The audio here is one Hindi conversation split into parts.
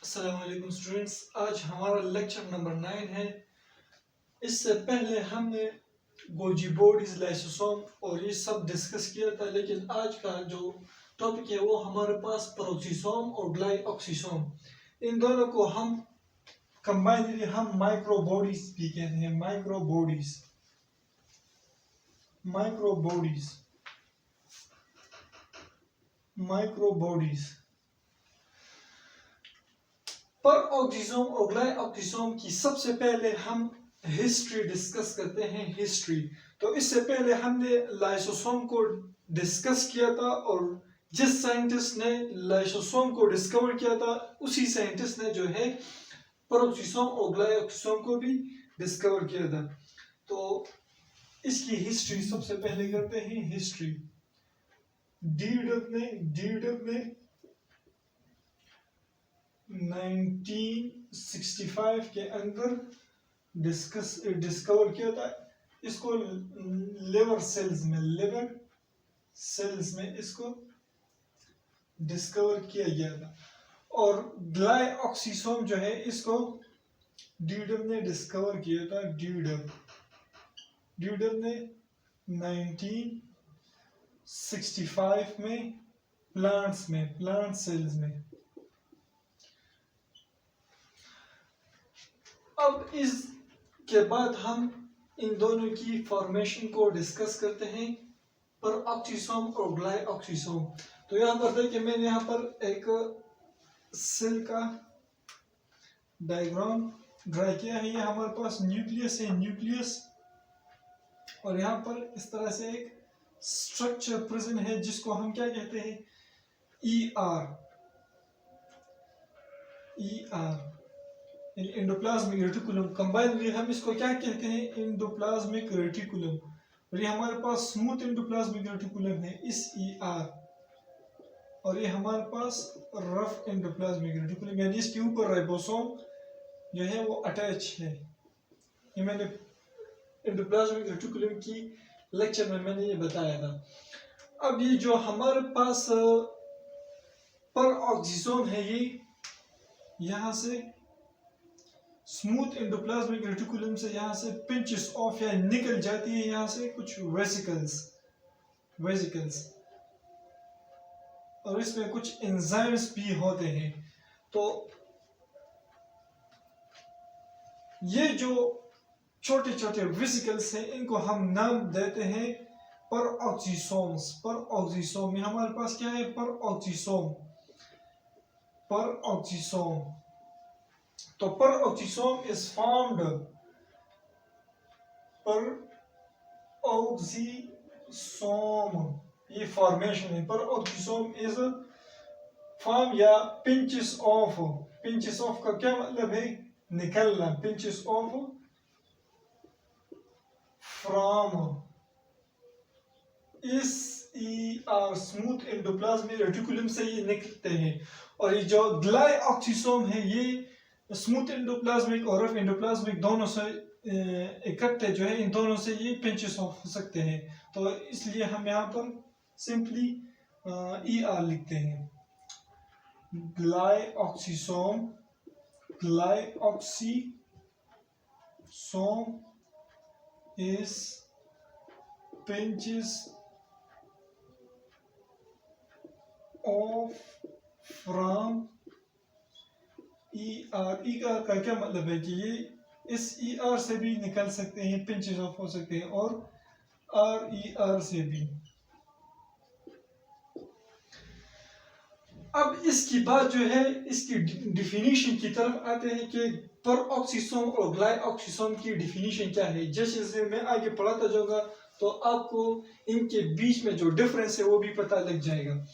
अस्सलामुअलैकुम स्टूडेंट्स, आज हमारा लेक्चर नंबर 9 है। इससे पहले हमने गोल्जी बॉडीज, लाइसोसोम और ये सब डिस्कस किया था, लेकिन आज का जो टॉपिक है वो हमारे पास पेरोक्सिसोम और ग्लाइऑक्सिसोम, इन दोनों को हम कंबाइनली हम माइक्रो बॉडीज भी कहते हैं। Micro bodies micro bodies micro bodies peroxisome और ग्लाइऑक्सिसोम की सबसे पहले हम हिस्ट्री डिस्कस करते हैं। हिस्ट्री तो इससे पहले हमने लाइसोसोम को डिस्कस किया था, और जिस साइंटिस्ट ने लाइसोसोम को डिस्कवर किया था उसी साइंटिस्ट ने जो है पेरोक्सिसोम और ग्लाइऑक्सिसोम को भी डिस्कवर किया था। तो इसकी हिस्ट्री सबसे पहले करते हैं। हिस्ट्री डीडब ने 1965 के अंदर डिस्कवर किया था। इसको लिवर सेल्स में इसको डिस्कवर किया गया था। और ग्लाइऑक्सिसोम जो है इसको डीडब ने डिस्कवर किया था। डीडब ने 1965 में प्लांट सेल्स में। अब इसके बाद हम इन दोनों की फॉर्मेशन को डिस्कस करते हैं, पेरोक्सिसोम और ग्लाइऑक्सिसोम। तो यहाँ पर देखिए, मैंने यहाँ पर एक सेल का डायग्राम ड्रा किया है। ये हमारे पास न्यूक्लियस और यहाँ पर इस तरह से एक स्ट्रक्चर प्रेजेंट है जिसको हम क्या कहते हैं, ER एंडोप्लाज्मिक रेटिकुलम। कंबाइनली हम इसको क्या कहते हैं, एंडोप्लाज्मिक रेटिकुलम। और ये हमारे पास स्मूथ एंडोप्लाज्मिक रेटिकुलम है इस ER, और ये हमारे पास रफ एंडोप्लाज्मिक रेटिकुलम, यानी इसके ऊपर राइबोसोम जो है वो अटैच है। ये मैंने एंडोप्लाज्मिक रेटिकुलम की लेक्चर में मैंने ये बताया था। अब ये जो हमारे पास पेरोक्सिसोम है, ये यहाँ से स्मूथ एंडोप्लाज्मिक रेटिकुलम से यहाँ से पिंचेस ऑफ या निकल जाती है यहाँ से कुछ वेसिकल्स, और इसमें कुछ एंजाइम्स भी होते हैं। तो ये जो छोटे छोटे वेसिकल्स हैं इनको हम नाम देते हैं पेरोक्सिसोम में हमारे पास क्या है, पेरोक्सिसोम। तो पेरोक्सिसोम इज फॉर्म्ड, पेरोक्सिसोम ये फॉर्मेशन है। पेरोक्सिसोम इज फॉर्म या पिंचेस ऑफ का क्या मतलब है, निकलना। पिंचेस ऑफ फ्रॉम इस ER स्मूथ एंडोप्लाज्मिक रेटिकुलम से ये निकलते हैं। और ये जो ग्लाइऑक्सिसोम है ये स्मूथ एंडोप्लाज्मिक और रफ एंडोप्लाज्मिक दोनों से इकट्ठे जो है, इन दोनों से ये पिंचेस ऑफ हो सकते हैं। तो इसलिए हम यहाँ पर सिंपली ER लिखते हैं। ग्लाइऑक्सिसोम is pinches off from ER। का क्या मतलब है कि ये इस ER से भी निकल सकते हैं, पिंचेस ऑफ हो सकते हैं, और RER से भी। अब इसकी बात जो है, इसकी डिफिनीशन की तरफ आते हैं कि पेरोक्सिसोम और ग्लाइऑक्सिसोम की डिफिनीशन क्या है। जैसे मैं आगे पढ़ाता जाऊंगा तो आपको इनके बीच में जो डिफरेंस है वो भी पता लग जाएगा।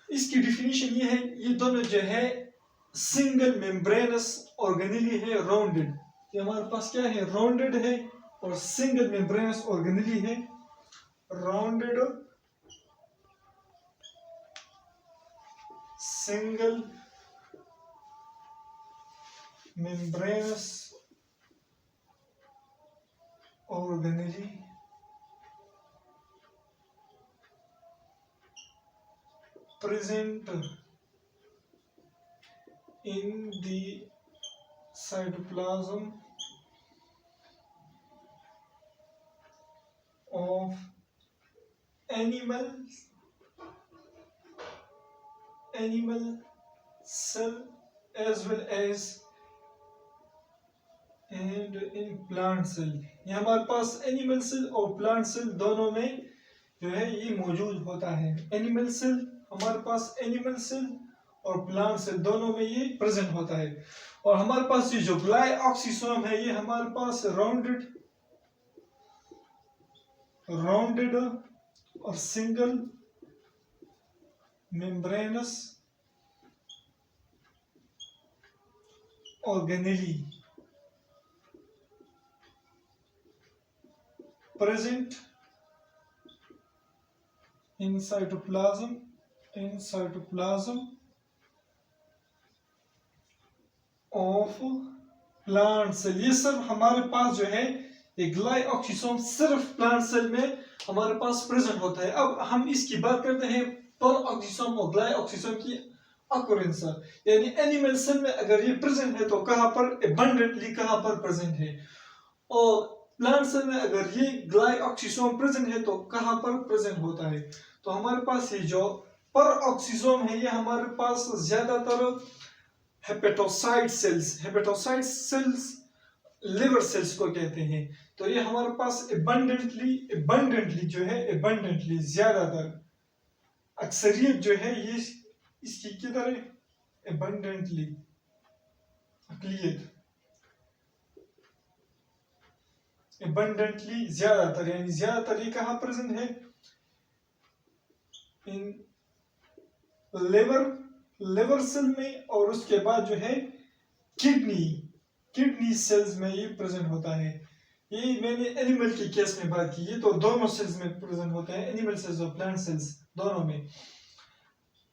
इसकी डिफिनीशन ये है, ये दोनों जो है सिंगल मेम्ब्रेनस ऑर्गेनेली है, राउंडेड। ये हमारे पास क्या है, राउंडेड है, और सिंगल मेम्ब्रेनस ऑर्गेनेली है, rounded single membranous organelle present in the cytoplasm of animal cell as well as and in plant cell। ये हमारे पास एनिमल सेल और प्लांट सेल दोनों में जो है ये मौजूद होता है। एनिमल सेल हमारे पास एनिमल सेल और प्लांट सेल दोनों में ये प्रेजेंट होता है। और हमारे पास ये जो ग्लाइऑक्सिसोम है ये हमारे पास राउंडेड और single membranes organelle present in cytoplasm of plant cell। ये सब हमारे पास जो है ये ग्लाइऑक्सिसोम सिर्फ प्लांट सेल में हमारे पास प्रेजेंट होता है। अब हम इसकी बात करते हैं परऑक्सिसोम और ग्लाइऑक्सिसोम की अकोरेंस, यानी एनिमल सेल में अगर ये प्रेजेंट है तो कहां पर एबंडेंटली कहां पर प्रेजेंट है, और प्लांट सेल में अगर ये ग्लाइऑक्सिसोम प्रेजेंट है तो कहां पर प्रेजेंट होता है। तो हमारे पास ये जो परऑक्सिसोम है ये हमारे पास ज्यादातर हेपेटोसाइट सेल्स लिवर सेल्स को कहते हैं। तो ये हमारे पास एबंडेंटली जो है एबंडेंटली ज्यादातर अक्सरियत जो है ये इसकी किधर है, एबंडेंटली अकलियत एबंडेंटली ज्यादातर, यानी ज्यादातर ये कहां प्रेजेंट है, इन लिवर सेल में, और उसके बाद जो है किडनी सेल्स में ये प्रेजेंट होता है। ये मैंने एनिमल के केस में बात की, ये तो दोनों सेल्स में प्रेजेंट होते हैं, एनिमल सेल्स और प्लांट सेल्स दोनों में।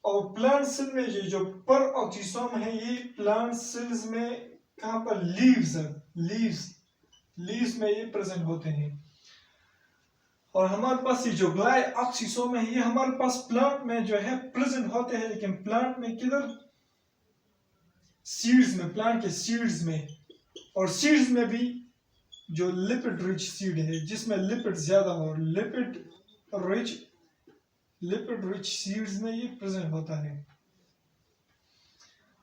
और प्लांट सेल में ये जो परऑक्सिसोम है ये प्लांट सेल्स में कहां पर, लीव्स में ये प्रेजेंट होते हैं। और हमारे पास ये जो ग्लाइऑक्सिसोम है ये हमारे पास प्लांट में जो है प्रेजेंट होते हैं, लेकिन प्लांट में किधर, सीड्स में, प्लांट के सीड्स में। और सीड्स में भी जो लिपिड रिच सीड है जिसमें लिपिड ज्यादा हो, लिपिड रिच सीड्स में ये प्रेजेंट होता है।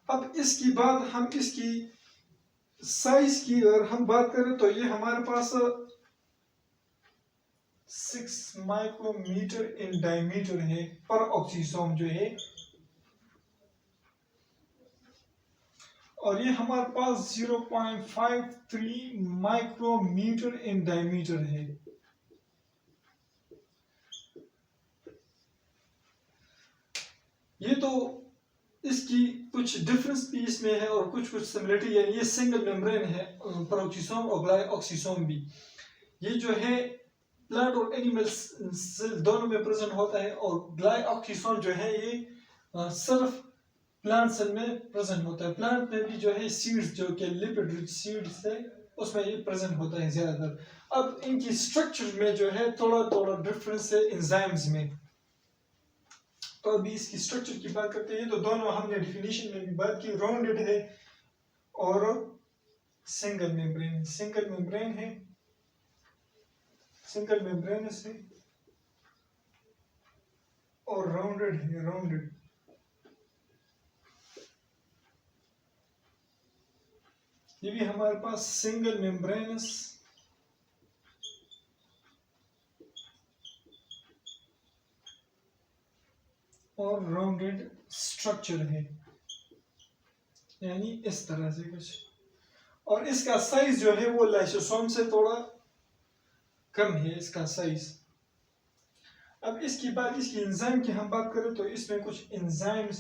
अब इसकी बात हम इसकी साइज की अगर हम बात करें तो ये हमारे पास 6 माइक्रोमीटर इन डायमीटर है परऑक्सिसोम जो है, और ये हमारे पास 0.53 माइक्रोमीटर इन डायमीटर है। ये तो इसकी कुछ डिफरेंस भी इसमें है और कुछ सिमिलरिटी, यानी ये सिंगल मेम्ब्रेन है परऑक्सिसोम और ग्लाइऑक्सिसोम भी। ये जो है प्लांट और एनिमल सेल दोनों में प्रेजेंट होता है, और ग्लाइऑक्सिसोम जो है ये सिर्फ प्लांट सेल में प्रेजेंट होता है। प्लांट में भी जो है सीड्स जो कि लिपिड रिच सीड्स है उसमें ये प्रेजेंट होता है ज्यादातर। अब इनकी स्ट्रक्चर में जो है थोड़ा डिफरेंस है एंजाइम्स में। तो अभी इसकी स्ट्रक्चर की बात करते हैं, तो दोनों हमने डिफिनीशन में भी बात की, राउंडेड है और सिंगल मेम्ब्रेनस है और राउंडेड। ये भी हमारे पास सिंगल मेम्ब्रेनस और राउंडेड स्ट्रक्चर है, यानी इस तरह से कुछ। और इसका साइज जो है वो लाइसोसोम से थोड़ा कम है इसका साइज। अब इसकी बात, इसकी एंजाइम की हम बात करें तो इसमें कुछ एंजाइम्स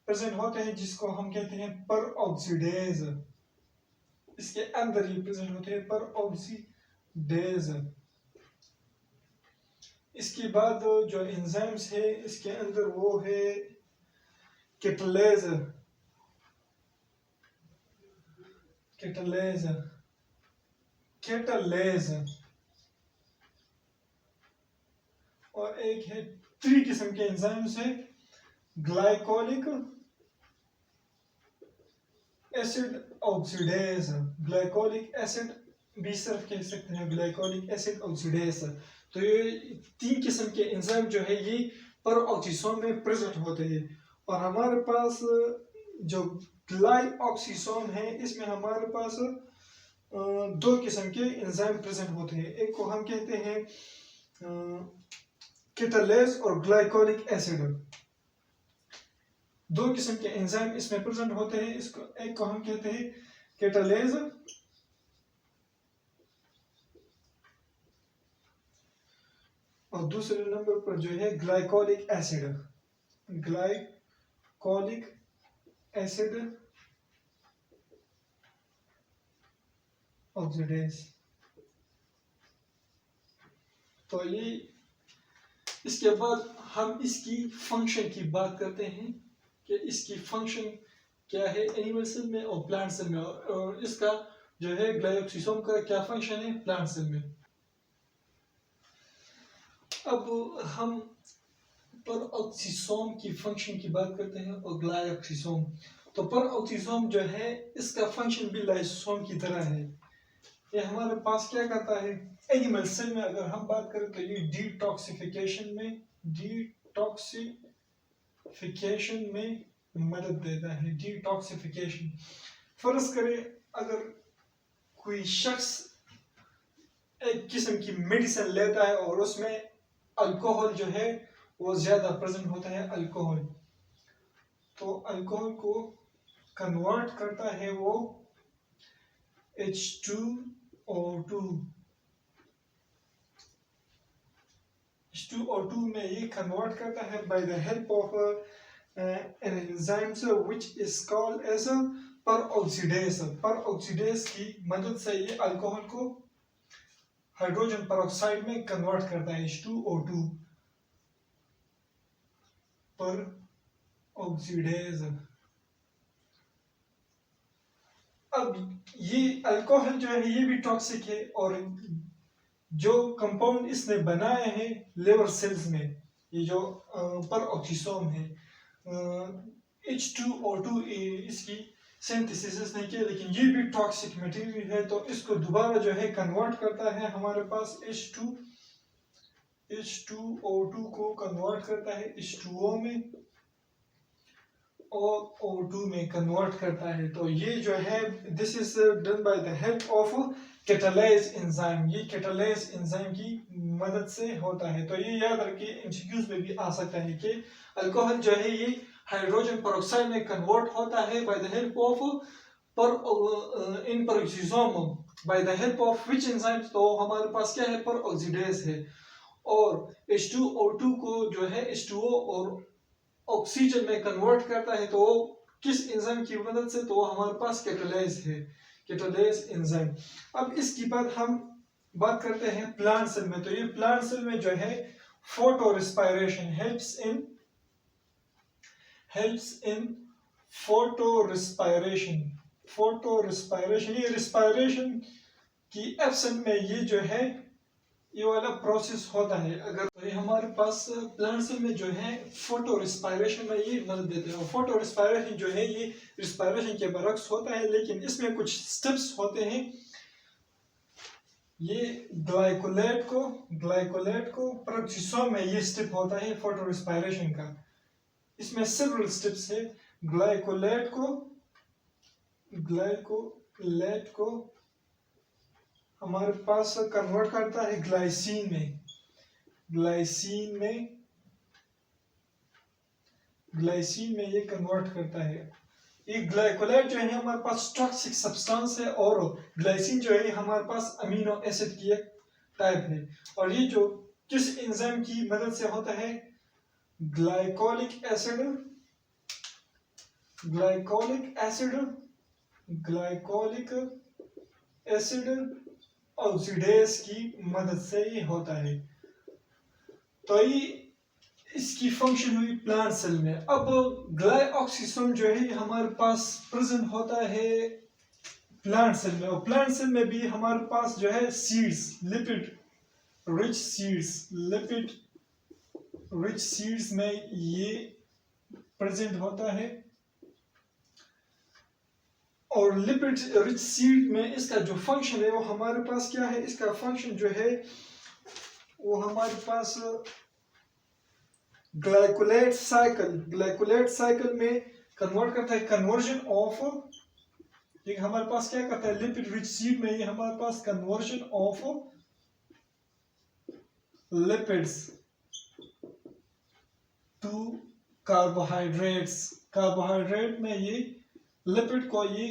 प्रेजेंट होते हैं जिसको हम कहते हैं परऑक्सीडेज। इसके अंदर ये प्रेजेंट होते हैं परऑक्सीडेज। इसके बाद जो एंजाइम्स है इसके अंदर वो है कैटालेज और एक है 3 किस्म के एंजाइम्स है, glycolic, acid oxidase, glycolic acid भी सिर्फ कह सकते हैं ग्लाइकोलिक एसिड ऑक्सीडेज। तो ये 3 किस्म के एंजाइम जो है ये पर ऑक्सीसोम में प्रेजेंट होते हैं। और हमारे पास जो ग्लाइऑक्सीसोम है इसमें हमारे पास 2 किस्म के एंजाइम प्रेजेंट होते हैं। एक को हम कहते हैं केटालेज और ग्लाइकोलिक एसिड। 2 किस्म के एंजाइम इसमें प्रेजेंट होते हैं। इसको एक को हम कहते हैं केटालेज और दूसरे नंबर पर जो है glycolic acid. Glycolic acid oxidase. तो ये इसके बाद हम इसकी फंक्शन की बात करते हैं कि इसकी फंक्शन क्या है एनिमल सेल में और प्लांट सेल में, और इसका जो है ग्लाइऑक्सीसोम का क्या फंक्शन है प्लांट सेल में। अब हम पर ऑक्सीसोम की फंक्शन की बात करते हैं और ग्लाइऑक्सीसोम। तो पर ऑक्सीसोम जो है इसका फंक्शन भी लाइसोसोम की तरह है। ये हमारे पास क्या करता है एनिमल सेल में अगर हम बात करें तो ये डिटॉक्सिफिकेशन में मदद देता है। डिटॉक्सिफिकेशन, फर्ज करें अगर कोई शख्स एक किस्म की मेडिसिन लेता है और उसमें अल्कोहल जो है वो ज्यादा प्रेजेंट होता है अल्कोहल, तो अल्कोहल को कन्वर्ट करता है वो H2O2 में ये कन्वर्ट करता है by the help of an enzyme which is called as a peroxidase। peroxidase की मदद से ये अल्कोहल को हाइड्रोजन पेरोक्साइड में कन्वर्ट करता है H2O2 पर ऑक्सीडेज। अब ये अल्कोहल जो है ये भी टॉक्सिक है और जो कंपाउंड इसने बनाए हैं लिवर सेल्स में, ये जो पर ऑक्सीसोम है H2O2 इसकी सिंथेसिस इसने किया, लेकिन ये भी टॉक्सिक मटेरियल है। तो इसको दोबारा जो है कन्वर्ट करता है हमारे पास H2O2 को कन्वर्ट करता है H2O में और O2 में कन्वर्ट करता है। तो ये जो है this is done by the help of catalase enzyme. ये कैटालेज एंजाइम की मदद से होता है। तो ये याद रखिए एमसीक्यूज में भी आ सकता है कि अल्कोहल जो है ये हाइड्रोजन पेरोक्साइड में कन्वर्ट होता है by the help of in peroxisome by the help of which enzyme. तो हमारे पास क्या है पर ऑक्सीडेज है। और H2O2 को जो है H2O और ऑक्सीजन में कन्वर्ट करता है तो किस एंजाइम की मदद से, तो हमारे पास कैटालेज है, कैटालेज एंजाइम। अब इसके बाद हम बात करते हैं प्लांट सेल में। तो ये प्लांट सेल में जो है photo respiration helps in photo respiration. ये रेस्पिरेशन की एब्सेंट में ये जो है ये वाला प्रोसेस होता है। अगर तो ये हमारे पास प्लांट सेल में जो है फोटो रेस्पिरेशन में ये मदद देते हैं। फोटो रेस्पिरेशन जो है ये रेस्पिरेशन के बरक्स होता है, लेकिन इसमें कुछ स्टेप्स होते हैं। ये ग्लाइकोलेट को पेरोक्सिसोम में ये स्टेप होता है फोटो रेस्पिरेशन का। इसमें सेवरल स्टेप्स है। ग्लाइकोलेट को हमारे पास कन्वर्ट करता है ग्लाइसिन में ये कन्वर्ट करता है। ये ग्लाइकोलाइड जो है हमारे पास टॉक्सिक सब्सटेंस है और ग्लाइसिन जो है हमारे पास अमीनो एसिड की एक टाइप है। और ये जो किस एंजाइम की मदद से होता है ग्लाइकोलिक एसिड ऑक्सीडेज की मदद से ये होता है। तो ये इसकी फंक्शन हुई प्लांट सेल में। अब ग्लाइऑक्सीसोम जो है हमारे पास प्रेजेंट होता है प्लांट सेल में, और प्लांट सेल में भी हमारे पास जो है सीड्स, लिपिड रिच सीड्स में ये प्रेजेंट होता है। और लिपिड रिच सीड में इसका जो फंक्शन है वो हमारे पास क्या है, इसका फंक्शन जो है वो हमारे पास ग्लाइकोलेट साइकिल में कन्वर्ट करता है, कन्वर्जन ऑफ, ये हमारे पास क्या करता है लिपिड रिच सीड में, ये हमारे पास conversion of lipids to carbohydrates, carbohydrate में ये लिपिड को ये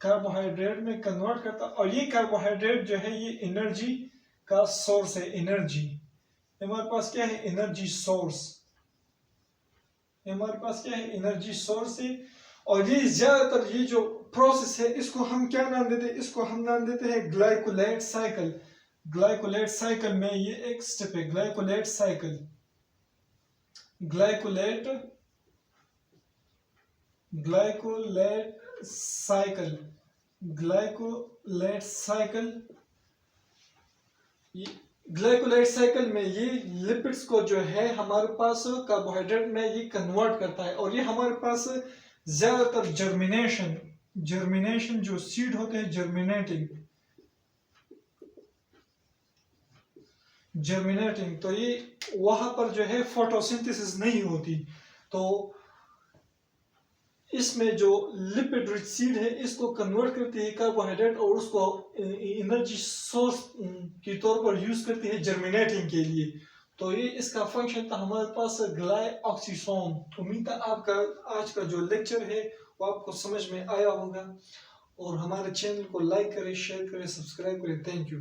कार्बोहाइड्रेट में कन्वर्ट करता, और ये कार्बोहाइड्रेट जो है ये एनर्जी का सोर्स है, एनर्जी हमारे पास क्या है एनर्जी सोर्स, हमारे पास क्या है एनर्जी सोर्स है। और ये ज्यादातर ये जो प्रोसेस है इसको हम क्या नाम देते हैं, इसको हम नाम देते हैं ग्लाइकोलेट साइकिल। ग्लाइकोलेट साइकिल में ये एक स्टेप है, glycolate cycle, glycolate cycle, glycolate cycle, glycolide cycle में ये लिपिड्स को जो है हमारे पास कार्बोहाइड्रेट में ये कन्वर्ट करता है, और ये हमारे पास ज्यादातर जर्मिनेशन जो सीड होते हैं जर्मिनेटिंग, तो ये वहां पर जो है फोटोसिंथेसिस नहीं होती, तो इसमें जो लिपिड रिच सीड है इसको कन्वर्ट करती है कार्बोहाइड्रेट और उसको एनर्जी सोर्स के तौर पर यूज करती है जर्मिनेटिंग के लिए। तो ये इसका फंक्शन था हमारे पास ग्लाइऑक्सिसोम। उम्मीद है आपका आज का जो लेक्चर है वो आपको समझ में आया होगा, और हमारे चैनल को लाइक करें, शेयर करें, सब्सक्राइब करें। Thank you.